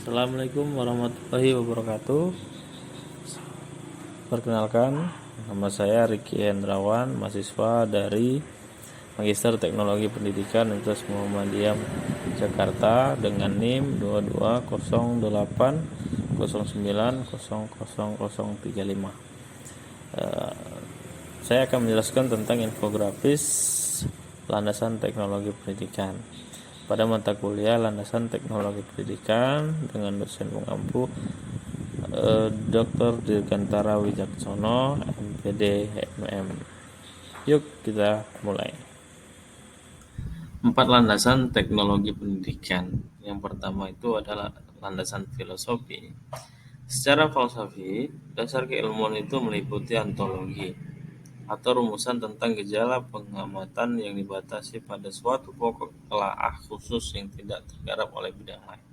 Assalamualaikum warahmatullahi wabarakatuh. Perkenalkan, nama saya Riki Hendrawan, mahasiswa dari Magister Teknologi Pendidikan Universitas Muhammadiyah Jakarta dengan NIM 220809000035. Saya akan menjelaskan tentang infografis landasan teknologi pendidikan. Pada mata kuliah landasan teknologi pendidikan dengan dosen pengampu Dr. Dirgantara Wijaksono, MPD MM. Yuk kita mulai. 4 landasan teknologi pendidikan. Yang pertama itu adalah landasan filosofi. Secara falsafi, dasar keilmuan itu meliputi ontologi atau rumusan tentang gejala pengamatan yang dibatasi pada suatu pokok telaah khusus yang tidak tergarap oleh bidang lain.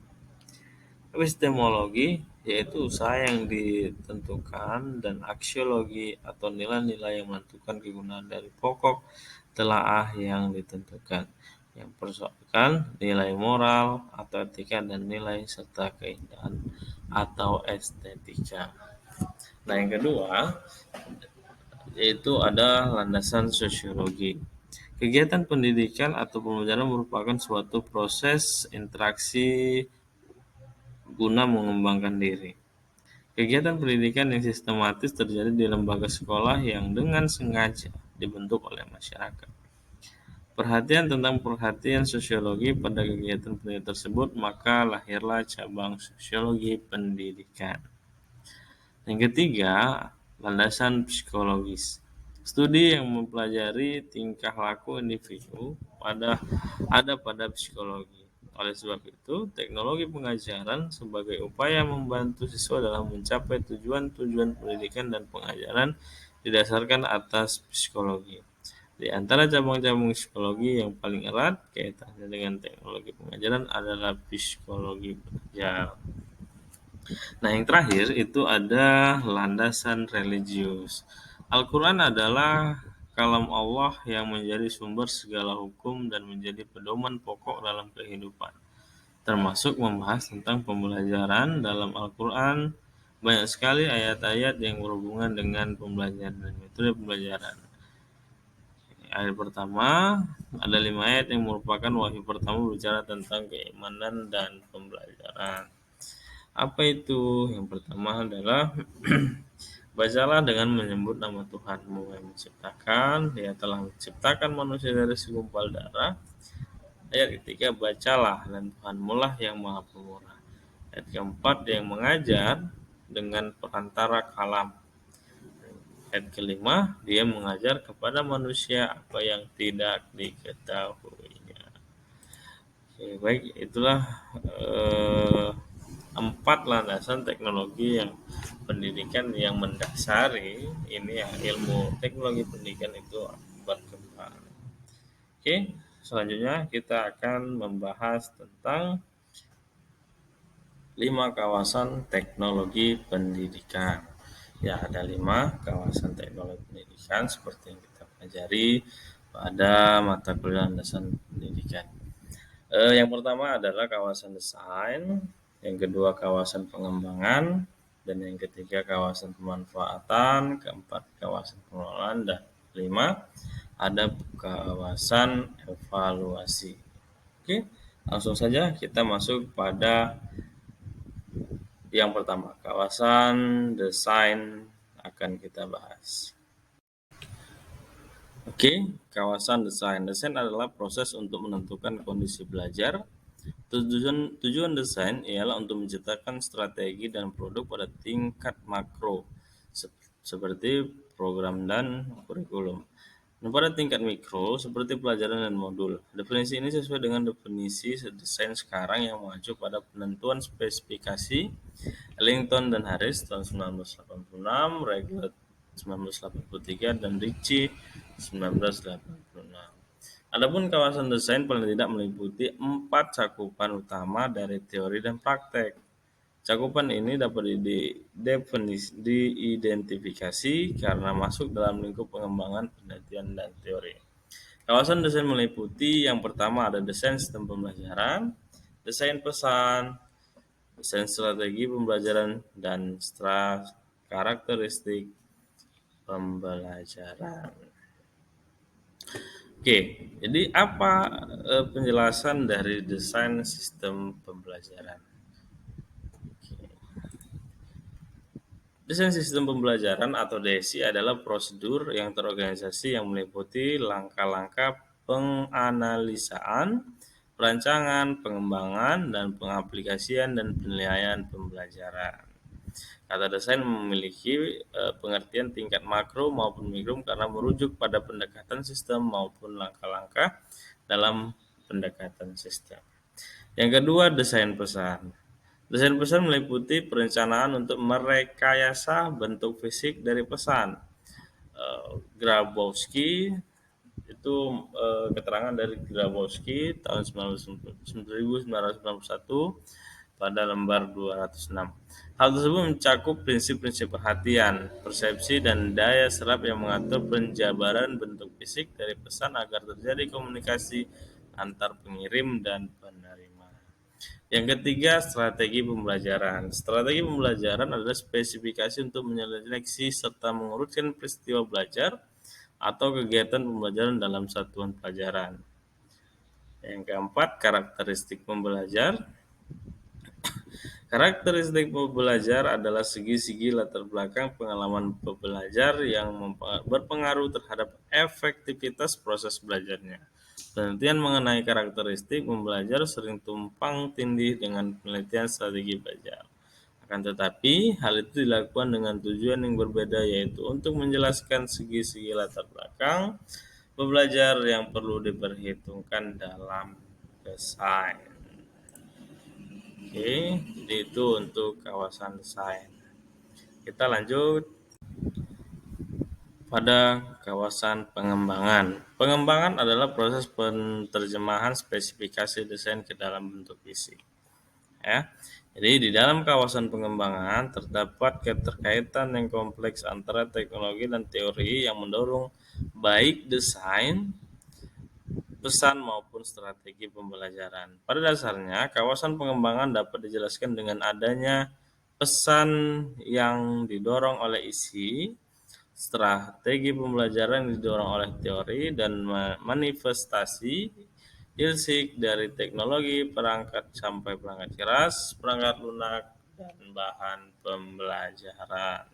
Epistemologi yaitu usaha yang ditentukan, dan aksiologi atau nilai-nilai yang menentukan kegunaan dari pokok telaah yang ditentukan, yang persoalkan nilai moral atau etika dan nilai serta keindahan atau estetika. Nah, yang kedua yaitu ada landasan sosiologi. Kegiatan pendidikan atau pembelajaran merupakan suatu proses interaksi guna mengembangkan diri. Kegiatan pendidikan yang sistematis terjadi di lembaga sekolah yang dengan sengaja dibentuk oleh masyarakat. Perhatian tentang perhatian sosiologi pada kegiatan pendidikan tersebut, maka lahirlah cabang sosiologi pendidikan. Yang ketiga, landasan psikologis. Studi yang mempelajari tingkah laku individu pada psikologi. Oleh sebab itu, teknologi pengajaran sebagai upaya membantu siswa dalam mencapai tujuan-tujuan pendidikan dan pengajaran didasarkan atas psikologi. Di antara cabang-cabang psikologi yang paling erat kaitannya dengan teknologi pengajaran adalah psikologi pengajar. Nah, yang terakhir itu ada landasan religius. Al-Quran adalah kalam Allah yang menjadi sumber segala hukum dan menjadi pedoman pokok dalam kehidupan, termasuk membahas tentang pembelajaran. Dalam Al-Quran banyak sekali ayat-ayat yang berhubungan dengan pembelajaran dan metode pembelajaran. Ayat pertama, ada 5 ayat yang merupakan wahyu pertama berbicara tentang keimanan dan pembelajaran. Apa itu? Yang pertama adalah bacalah dengan menyebut nama Tuhanmu yang menciptakan. Dia telah menciptakan manusia dari segumpal darah. Ayat ketiga, bacalah dan Tuhanmu lah yang maha pemurah. Ayat keempat, yang mengajar dengan perantara kalam. Ayat kelima, dia mengajar kepada manusia apa yang tidak diketahuinya. Oke, baik, itulah 4 landasan teknologi yang pendidikan yang mendasari ini ya, ilmu teknologi pendidikan itu berkembang. Oke, selanjutnya kita akan membahas tentang 5 kawasan teknologi pendidikan. Ya, ada 5 kawasan teknologi pendidikan seperti yang kita pelajari pada mata kuliah landasan pendidikan. Yang pertama adalah kawasan desain, yang kedua kawasan pengembangan, dan yang ketiga kawasan pemanfaatan, keempat kawasan pengelolaan, dan 5 ada kawasan evaluasi. Oke, langsung saja kita masuk pada yang pertama, kawasan desain akan kita bahas. Oke, kawasan desain. Desain adalah proses untuk menentukan kondisi belajar. Tujuan desain ialah untuk menciptakan strategi dan produk pada tingkat makro, seperti program dan kurikulum. Dan pada tingkat mikro, seperti pelajaran dan modul. Definisi ini sesuai dengan definisi desain sekarang yang mengacu pada penentuan spesifikasi Ellington dan Harris tahun 1986, Regler 1983, dan Ritchie 1986. Adapun kawasan desain paling tidak meliputi 4 cakupan utama dari teori dan praktek. Cakupan ini dapat diidentifikasi karena masuk dalam lingkup pengembangan penelitian dan teori. Kawasan desain meliputi yang pertama ada desain sistem pembelajaran, desain pesan, desain strategi pembelajaran, dan karakteristik pembelajaran. Oke, jadi apa penjelasan dari desain sistem pembelajaran? Desain sistem pembelajaran atau DSI adalah prosedur yang terorganisasi yang meliputi langkah-langkah penganalisaan, perancangan, pengembangan, dan pengaplikasian dan penilaian pembelajaran. Kata desain memiliki pengertian tingkat makro maupun mikro karena merujuk pada pendekatan sistem maupun langkah-langkah dalam pendekatan sistem. Yang kedua, desain pesan. Desain pesan meliputi perencanaan untuk merekayasa bentuk fisik dari pesan. Grabowski itu keterangan dari Grabowski tahun 1991 pada lembar 206. Hal tersebut mencakup prinsip-prinsip perhatian, persepsi, dan daya serap yang mengatur penjabaran bentuk fisik dari pesan agar terjadi komunikasi antar pengirim dan penerima. Yang ketiga, strategi pembelajaran. Strategi pembelajaran adalah spesifikasi untuk menyeleksi serta mengurutkan peristiwa belajar atau kegiatan pembelajaran dalam satuan pelajaran. Yang keempat, karakteristik pembelajar. Karakteristik pembelajar adalah segi-segi latar belakang pengalaman pembelajar yang berpengaruh terhadap efektivitas proses belajarnya. Penelitian mengenai karakteristik pembelajar sering tumpang tindih dengan penelitian strategi belajar. Akan tetapi, hal itu dilakukan dengan tujuan yang berbeda, yaitu untuk menjelaskan segi-segi latar belakang pembelajar yang perlu diperhitungkan dalam desain. Oke, jadi itu untuk kawasan desain. Kita lanjut pada kawasan pengembangan. Pengembangan adalah proses penerjemahan spesifikasi desain ke dalam bentuk fisik. Ya. Jadi di dalam kawasan pengembangan terdapat keterkaitan yang kompleks antara teknologi dan teori yang mendorong baik desain, pesan maupun strategi pembelajaran. Pada dasarnya, kawasan pengembangan dapat dijelaskan dengan adanya pesan yang didorong oleh isi, strategi pembelajaran yang didorong oleh teori, dan manifestasi ilsik dari teknologi perangkat sampai perangkat keras, perangkat lunak, dan bahan pembelajaran.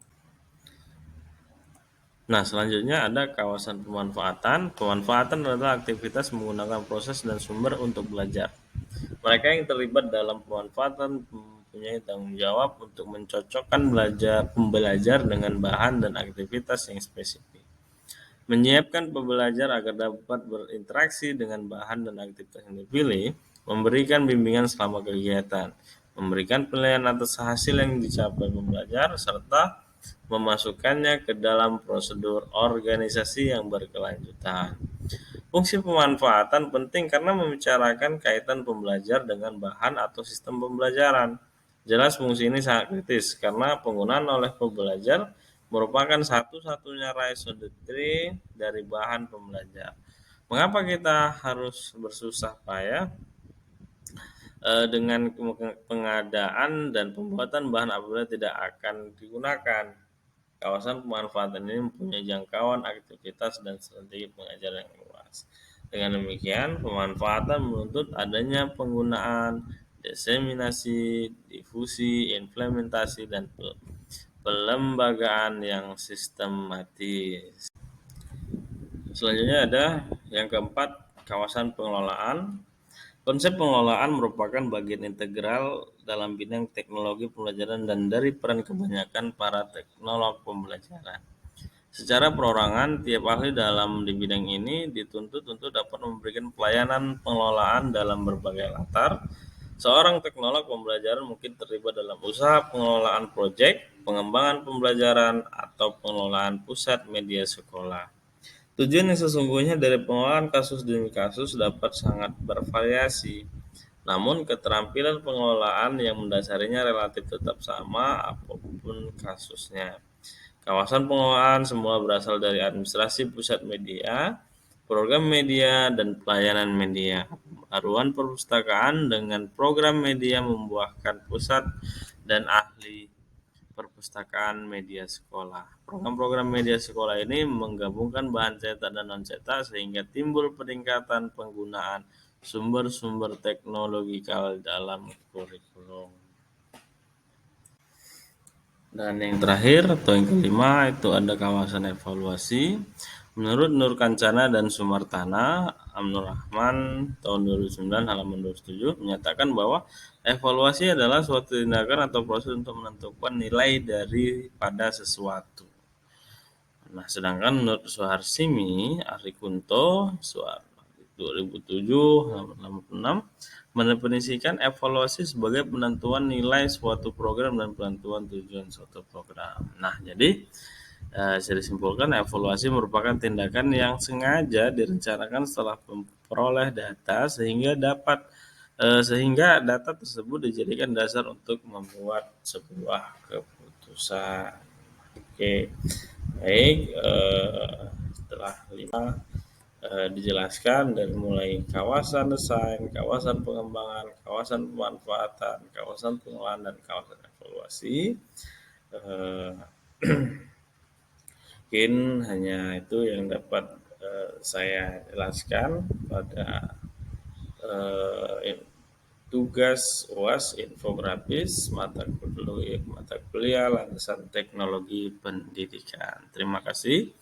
Nah, selanjutnya ada kawasan pemanfaatan. Pemanfaatan adalah aktivitas menggunakan proses dan sumber untuk belajar. Mereka yang terlibat dalam pemanfaatan mempunyai tanggung jawab untuk mencocokkan pembelajar dengan bahan dan aktivitas yang spesifik. Menyiapkan pembelajar agar dapat berinteraksi dengan bahan dan aktivitas yang dipilih, memberikan bimbingan selama kegiatan, memberikan penilaian atas hasil yang dicapai pembelajar, serta memasukkannya ke dalam prosedur organisasi yang berkelanjutan. Fungsi pemanfaatan penting karena membicarakan kaitan pembelajar dengan bahan atau sistem pembelajaran. Jelas fungsi ini sangat kritis karena penggunaan oleh pembelajar merupakan satu-satunya raison d'être dari bahan pembelajar. Mengapa kita harus bersusah payah dengan pengadaan dan pembuatan bahan apabila tidak akan digunakan? Kawasan pemanfaatan ini mempunyai jangkauan aktivitas dan strategi pengajaran yang luas. Dengan demikian, pemanfaatan menuntut adanya penggunaan, diseminasi, difusi, implementasi, dan pelembagaan yang sistematis. Selanjutnya ada yang keempat, kawasan pengelolaan. Konsep pengelolaan merupakan bagian integral dalam bidang teknologi pembelajaran dan dari peran kebanyakan para teknolog pembelajaran. Secara perorangan, tiap ahli dalam di bidang ini dituntut untuk dapat memberikan pelayanan pengelolaan dalam berbagai latar. Seorang teknolog pembelajaran mungkin terlibat dalam usaha pengelolaan proyek, pengembangan pembelajaran, atau pengelolaan pusat media sekolah. Tujuan yang sesungguhnya dari pengelolaan kasus demi kasus dapat sangat bervariasi, namun keterampilan pengelolaan yang mendasarinya relatif tetap sama apapun kasusnya. Kawasan pengelolaan semula berasal dari administrasi pusat media, program media, dan pelayanan media. pembaharuan perpustakaan dengan program media membuahkan pusat dan ahli perpustakaan media sekolah. Program-program media sekolah ini menggabungkan bahan cetak dan non-cetak sehingga timbul peningkatan penggunaan sumber-sumber teknologikal dalam kurikulum. Dan yang terakhir atau yang kelima itu ada kawasan evaluasi. Menurut Nur Kancana dan Sumartana, Amnur Rahman tahun 2009 halaman 27 menyatakan bahwa evaluasi adalah suatu tindakan atau proses untuk menentukan nilai daripada sesuatu. Nah, sedangkan menurut Suharsimi Arikunto 2007 halaman 66 mendefinisikan evaluasi sebagai penentuan nilai suatu program dan penentuan tujuan suatu program. Nah, jadi saya disimpulkan evaluasi merupakan tindakan yang sengaja direncanakan setelah memperoleh data sehingga data tersebut dijadikan dasar untuk membuat sebuah keputusan. Oke, baik. Setelah 5 dijelaskan dari mulai kawasan desain, kawasan pengembangan, kawasan pemanfaatan, kawasan pengelolaan, dan kawasan evaluasi. Mungkin hanya itu yang dapat saya jelaskan pada tugas UAS infografis mata kuliah landasan teknologi pendidikan. Terima kasih.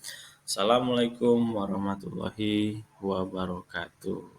Assalamualaikum warahmatullahi wabarakatuh.